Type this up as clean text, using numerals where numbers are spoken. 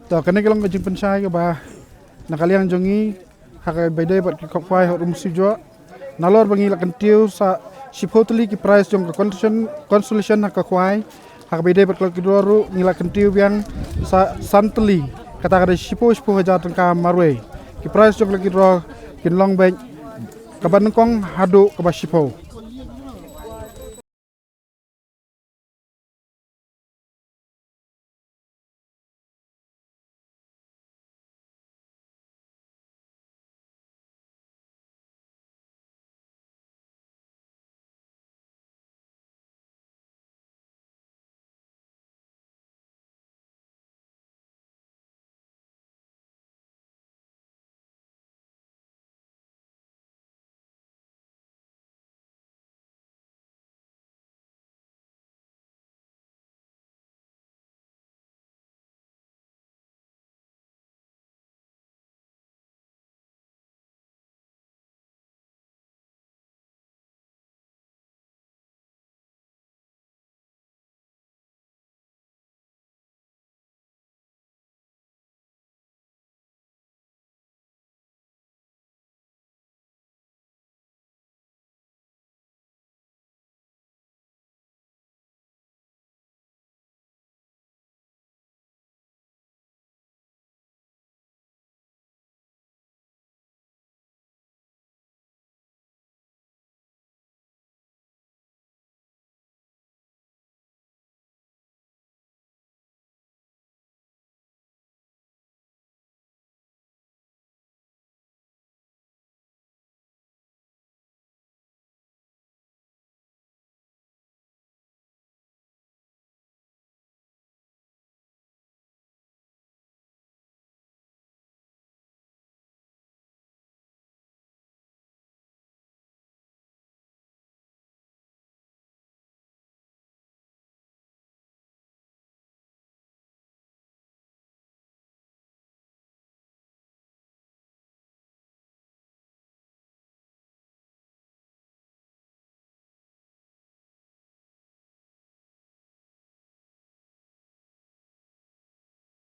to kene kelong jing pensai ke ba nakaliang jongi hak bede bat ki kokwai hot musi jo nalor bangi la kentiu sa shipotli ki price jong consolation hak kokwai hak bede bat ki doru ngila kentiu yang sa santli kata kada shipo hajar tengka marwe ki price jong lagi ro kin long bank kaban kong hadu ke ba shipo